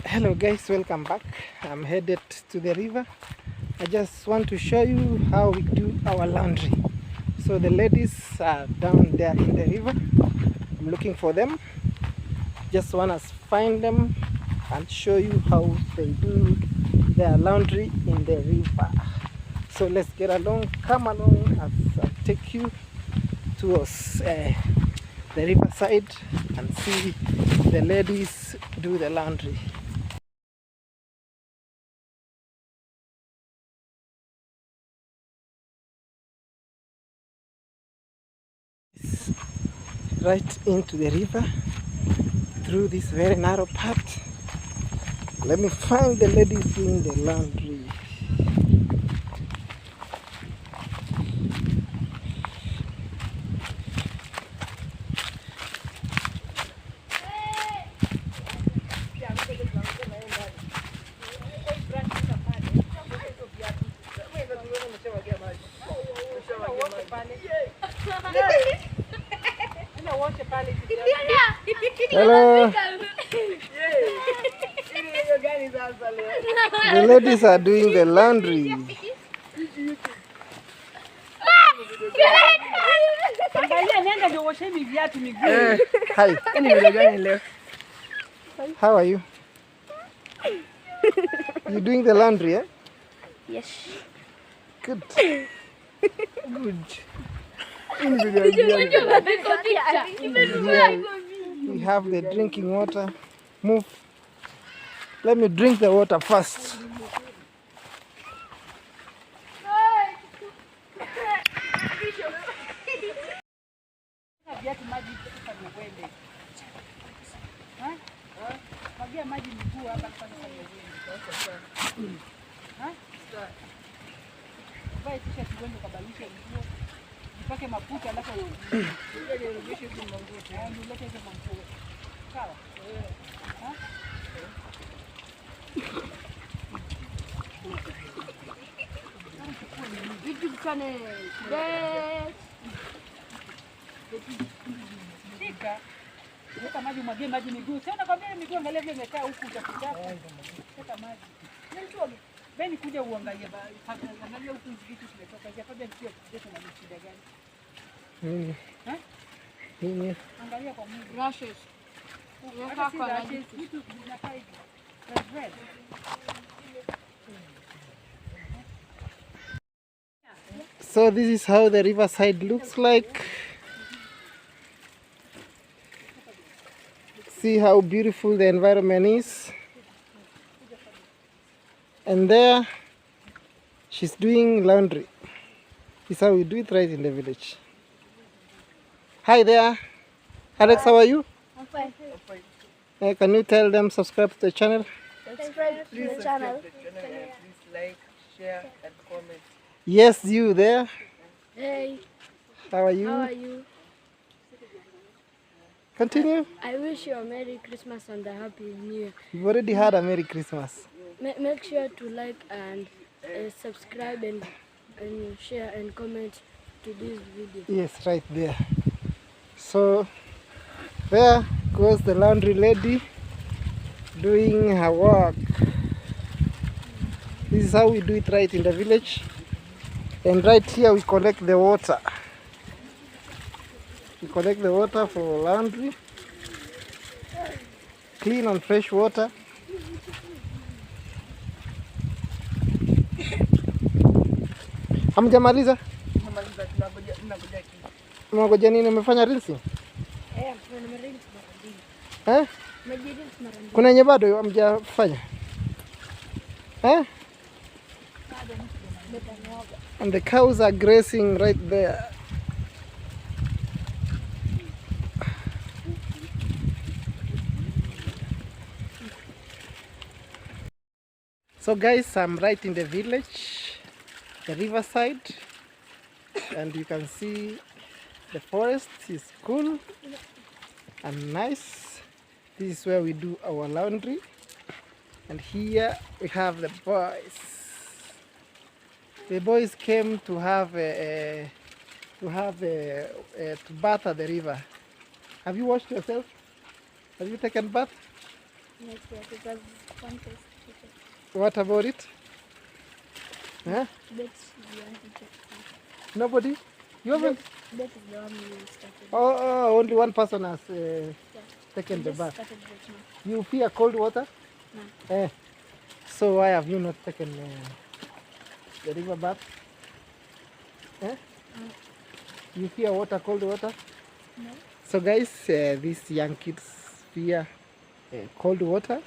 Hello guys, welcome back. I'm headed to the river. I just want to show you how we do our laundry. So the ladies are down there in the river. I'm looking for them. Just want to find them and show you how they do their laundry in the river. So let's get along, come along as I take you towards the riverside and see the ladies do the laundry. Right into the river through this very narrow path. Let me find the ladies doing the laundry. Hello. The ladies are doing the laundry. Hi. How are you? You doing the laundry, eh? Yes. Good. Good. Here we have the drinking water. Move. Let me drink the water first. Weka maji, umwagie maji miguu. Sio nakwambia miguu, angalia vile imekaa huku utafikia. Weka maji. Beni kuja uangalie angalia huku vitu zimetoka. Kabla ndio kitu na shida gani? Nini? Nini? Angalia kwa mwili. Rashes. Weka kwa rashes. Vitu vinakaa hivi. Red. So this is how the riverside looks like. See how beautiful the environment is. And there she's doing laundry. This is how we do it right in the village. Hi there. Alex, how are you? I'm fine. Can you tell them subscribe to the channel? Subscribe to the channel. Please like, share, and comment. Yes, you there. Hey, How are you? how are you? Continue. I wish you a Merry Christmas and a Happy New Year. You've already had a Merry Christmas. Make sure to like and subscribe and share and comment to this video. Yes, right there. So there goes the laundry lady doing her work. This is how we do it right in the village. And right here we collect the water. We collect the water for laundry. Clean and fresh water. Hamjamaliza? Mnagoja nini? Umefanya rinsing? Eh? Kuna yenye bado hamjafanya? Eh? And the cows are grazing right there. So guys, I'm right in the village, the riverside, and you can see the forest is cool and nice. This is where we do our laundry, and here we have the boys. The boys came to have to bath at the river. Have you washed yourself? Have you taken bath? Yes, yes, it was one place. What about it? Huh? Bet you want to check. Nobody? You haven't? Bet is the one who started. Oh, only one person has Yeah. taken the Just bath. started bet now. You fear cold water? No. Eh. So why have you not taken the river bath? Eh? You fear water, cold water? No. So guys, these young kids fear cold water.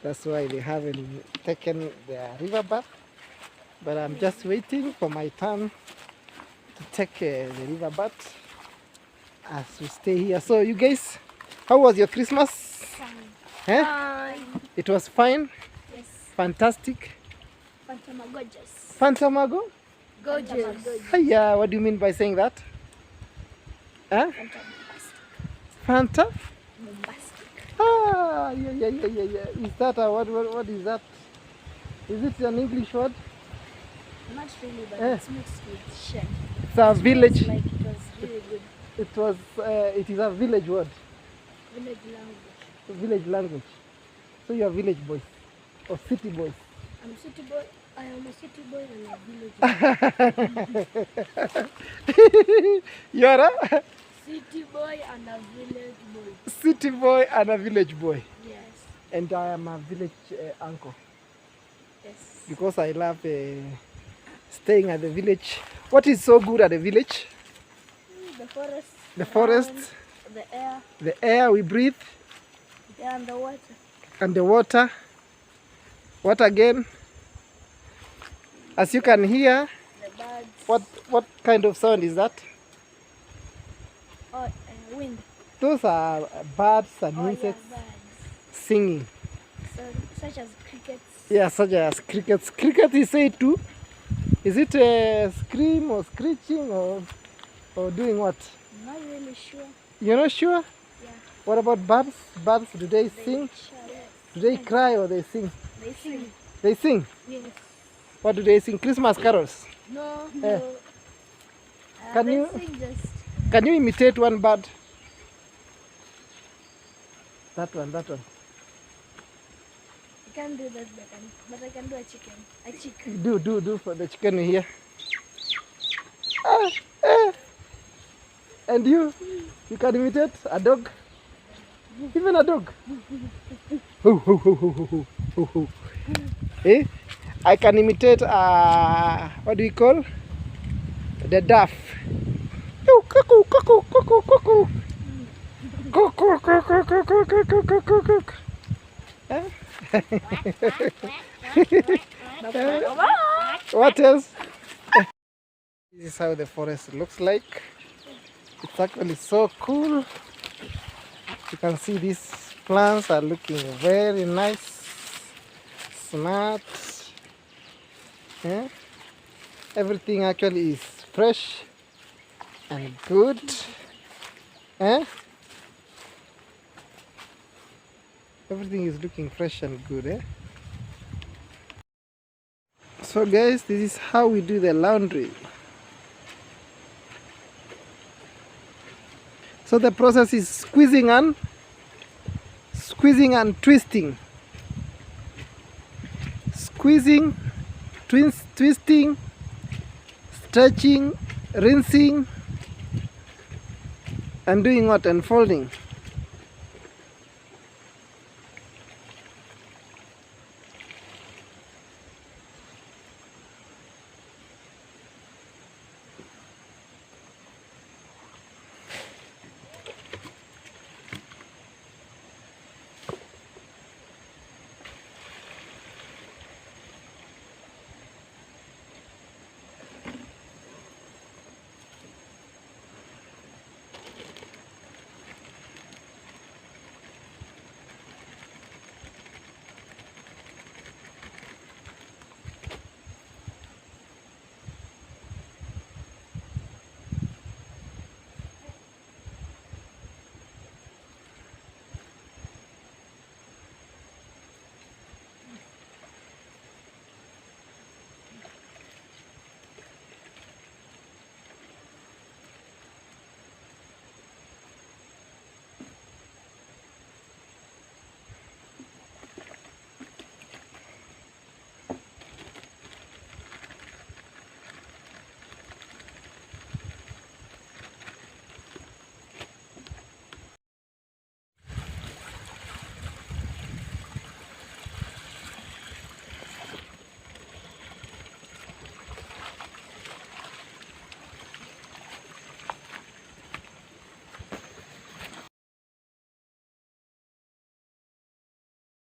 That's why they haven't taken the river bath. But I'm just waiting for my turn to take the river bath as we stay here. So you guys, how was your Christmas? Fine. Eh? Fine. It was fine, Yes. fantastic. Phantom are gorgeous. Fantamago? Gorgeous. Hiya, what do you mean by saying that? Huh? Phantom Fanta? bombastic. Ah, yeah. Is that a what is that? Is it an English word? Not really, but Eh. it's mixed with shit. It's a village. Like it was really good. It is a village word, Village language. village language. So you are village boys or city boys. I'm a city boy. I am a city boy and a village boy. You are a City boy and a village boy. city boy and a village boy. Yes. And I am a village uncle Yes. because I love staying at the village. What is so good at the village? The forest. The forest, The air. the air we breathe, And the water. and the water. What again? As you can hear, The birds. what kind of sound is that? Oh, wind. Those are birds and Oh, yeah, insects birds. singing. So, such as crickets. Yeah, such as crickets. Cricket is said too. Is it a scream or screeching or doing what? I'm not really sure. You're not sure? Yeah. What about birds? Birds, do they sing? Yes. Do they cry or they sing? They sing. They sing. Yes. What do they sing? Christmas carols. No. Eh. No. Can they you- sing just. Can you imitate one bird? That one. I can't do that, but I can do a chicken. A chick. Do for the chicken here. Ah. And you can imitate a dog? Even a dog? Ho. Eh? I can imitate what do we call? The duff. Cuckoo. Cuckoo. Eh? What else? This is how the forest looks like. It's actually so cool. You can see these plants are looking very nice, smart. Yeah? Everything actually is fresh and good. Eh? Everything is looking fresh and good. Eh? So guys, this is how we do the laundry. So the process is squeezing and twisting. Squeezing, twisting, stretching, rinsing, and doing what? And folding.